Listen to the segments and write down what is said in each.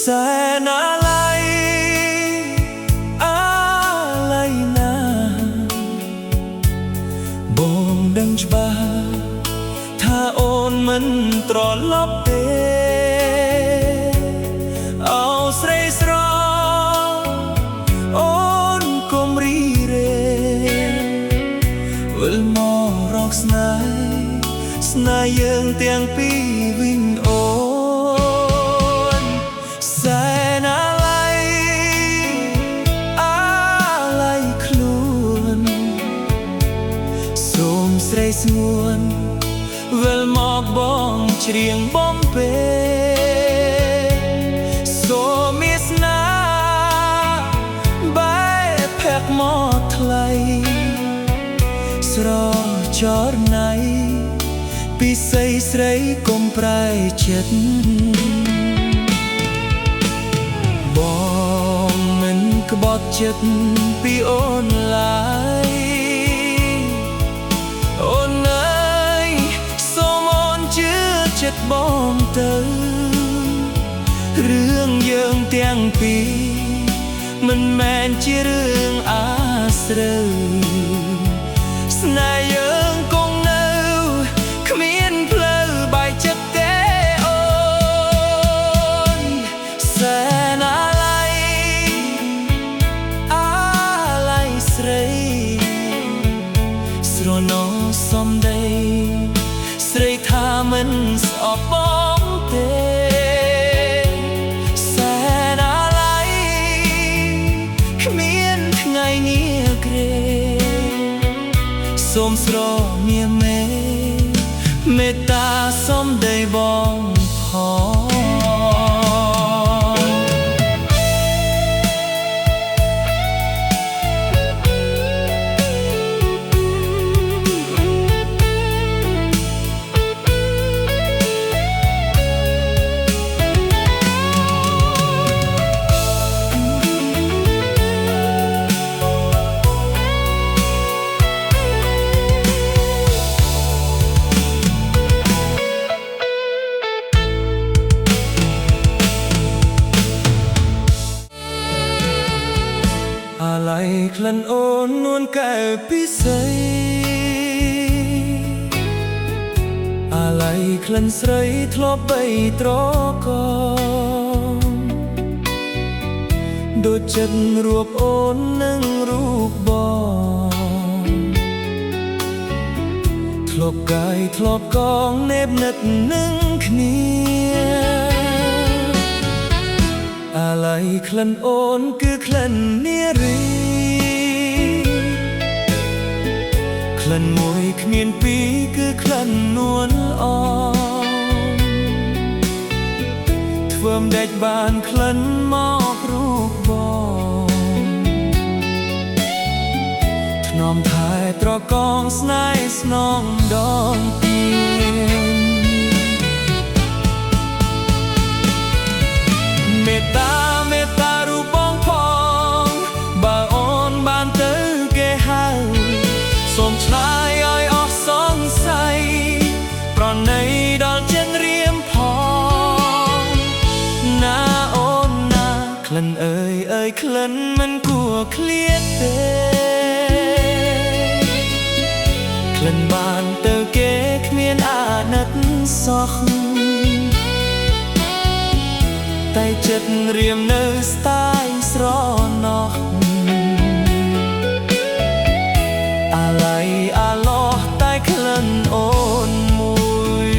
นอะไรนะបងដឹងច្បាស់ថាអូនមិនត្រឡប់ទេអោស្រីស្រអូនកុំរីរេវិលមករកស្នេហ៍យើងទាំងពីរវិញអូនសែនอะไรខ្លួនសូមស្រីស្ងួនវិលមកបងច្រៀងបំពេសូមមានស្នាបែបផែកមកថ្លៃស្រចរណៃពីស័យស្រីកុំប្រែចិត្តបងមិនក្បត់ចិត្តពីអូនឡើយអូនអើយសូមអូនជឿចិត្តបងទៅរឿងយើងទាំងពីរមិនមែនជារឿងអាស្រូវស្នេហ៍យើងគង់នៅគ្មានផ្លូវបែកចិត្តទេអូនសែនอะไรស្រីស្រណោសំដីស្រីថាមិនស្អប់បងទេសែនอะไรគ្មានថ្ងៃងារក្រេសូមស្រមៀមមេត្តាសំដីបងផងอะไรក្លិនអូននួនកែវពិសីอะไรក្លិនស្រីធ្លាប់បីត្រកដូចចិត្តរូបអូននិងរូបបងធ្លាប់កាយធ្លាប់កងនេបនិតនឹងគ្នាอะไรក្លិនអូនគឺក្លិននារីក្លិនមួយគ្មានពីរគឺក្លិននួនល្អធ្វើម្ដេចបានក្លិនមករូបបងថ្នមថែត្រកងស្នេហ៍ស្នងដងទៀនមេត្តារូបបងផងបើអូនបានទៅគេហៅសូមឆ្លើយឲ្យអស់សង្ស័យប្រណីដល់ចិនរៀមផងណាអូនណាក្លិនអើយក្លិនមិនគួរឃ្លាតទេក្លិនបានទៅគេគ្មានអាណិតសោះតែចិត្តរៀមនៅស្ទាយស្រណោះอะไรអាឡោះតែក្លិនអូនមួយ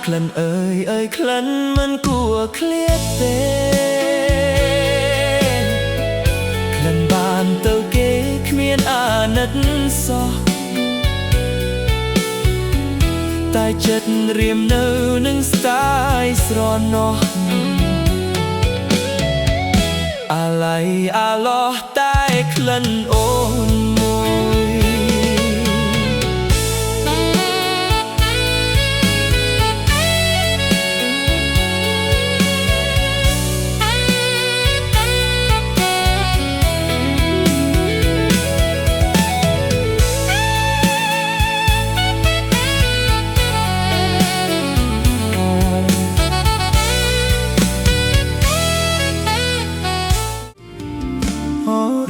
ក្លិនអើយក្លិនមិនគួរឃ្លាតទេក្លិនបានទៅគេគ្មានអាណិតសោះតែចិត្តរៀមនៅនឹងស្ទាយស្រណោះអាឡ័យអាឡោះតែក្លិនអូនមួយ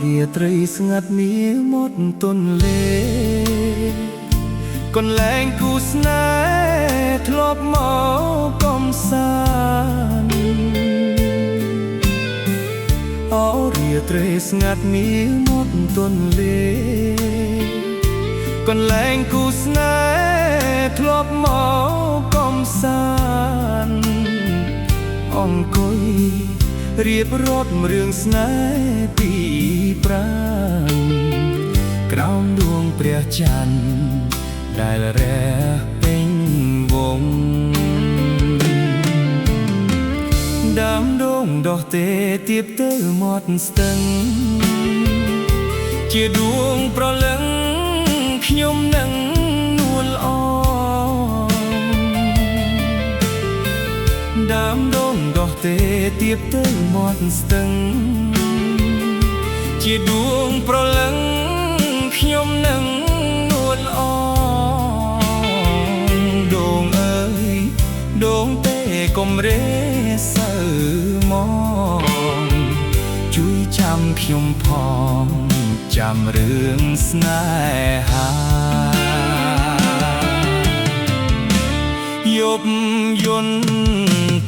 រាត្រីស្ងាត់នាមាត់ទន្លេកន្លែងគូស្នេហ៍ធ្លាប់មកកំសាន្តរាត្រីស្ងាត់នាមាត់ទន្លេកន្លែងគូស្នេហ៍ធ្លាប់មកកំសាន្តអង្គុយរៀបរាប់រឿងស្នេហ៍ពីប្រាំងក្រោមដួងព្រះច័ន្ទដែលរះពេញវងដើមដូងដុះទេទៀបទៅមាត់ស្ទឹងជាដួងប្រលឹងខ្ញុំនឹងនួលអដើមដូងដុះទេទៀបទៅមាត់ស្ទឹងជាដួងប្រលឹងខ្ញុំនឹងនួលអដូងអើយដូងទេកុំរេសើមកជួយចាំខ្ញុំផងចាំរឿងស្នេហាយប់យន់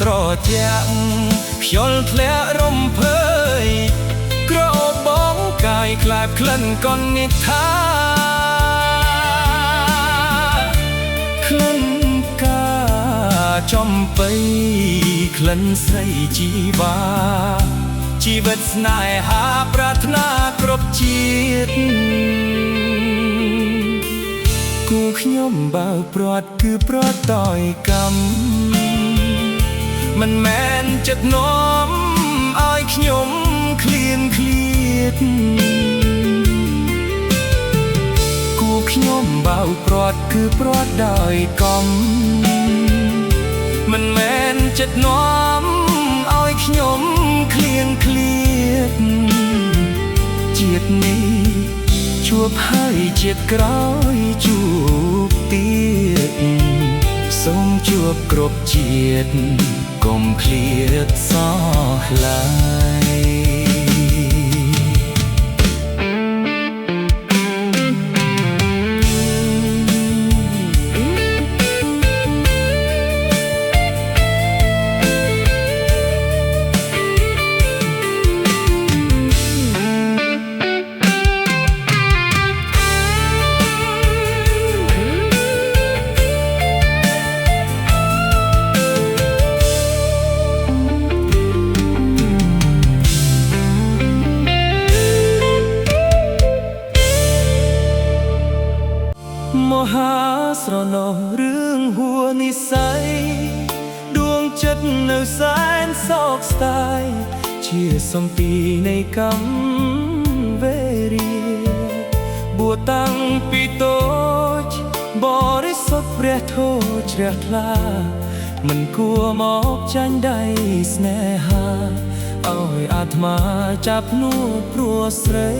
ត្រជាក់ខ្យល់ធ្លាក់រំភើយក្រអូបបងកាយក្លែបក្លិនកននិថាក្លិនកាចំបៃក្លិនស្រីជីវ៉ាជីវិតស្នេហាប្រាថ្នាគ្រប់ជាតិគូខ្ញុំបើព្រាត់គឺព្រាត់តយកម្មមិនមែនចិត្តនាំឲ្យខ្ញុំឃ្លានឃ្លាតគូខ្ញុំបើព្រាត់គឺព្រាត់ដោយកំមិនមែនចិត្តនាំឲ្យខ្ញុំឃ្លានឃ្លាតជាតិនេះជួបហើយជាតិក្រោយជួបទៀតសូមជួបគ្រប់ជាតិកុំឃ្លាតសោះឡើយមហាស្រណោះរឿងហួនិស័យដួងចិត្តនៅសែនសោកស្ដាយជាសំពីនៃកម្មវេរាបួតាំងពីតូចបរិសុទ្ធព្រះធម៌ជ្រះថ្លាមិនគួរមកចាញ់ដៃស្នេហាឲ្យអាត្មាចាប់នួនព្រោះស្រី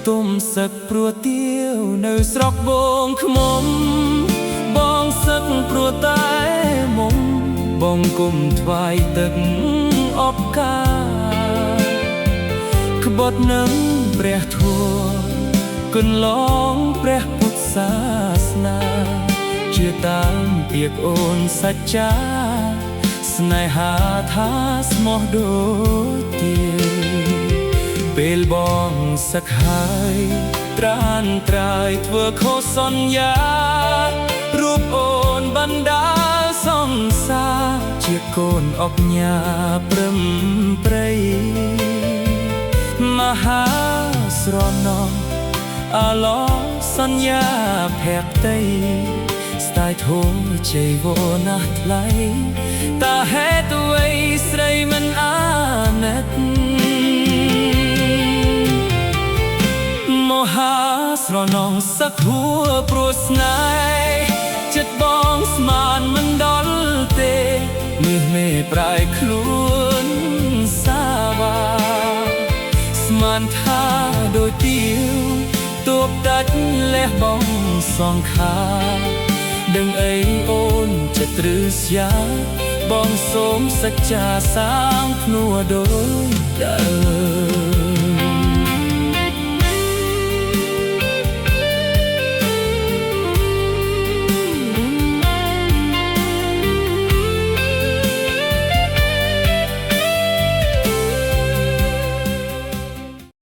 ទុំសឹកព្រោះទៀវនៅស្រុកបងខ្មុំបងសឹកព្រោះតែមុំបងគុំថ្វាយទឹកអបការក្បត់នឹងព្រះធម៌គន្លងព្រះពុទ្ធសាសនាជឿតាមពាក្យអូនសច្ចាស្នេហាថាស្មោះដូចទៀពេលបងសឹកហើយត្រានត្រើយធ្វើខុសសន្យា ប់ញ៉ាព្រឹមព្រៃមហាស្រណោះអាឡោសន្យាភក្តីស្ដាយធូរជ័យវណាស់ថ្លៃតាហេតុអ្វីស្រីមិនអាណិតមហាស្រណោះសឹកហួរព្រោះស្នេហ៍ចិត្តបងស្មានមិនដល់ទេមាសមេប្រែខ្លួនសាវាស្មានថាដូចទៀវទួបដាច់លះបងសងខាដឹងអីអូនចិត្តទ្រឹស្យាបងសូមសច្ចាសាងភ្នួរដូចដើម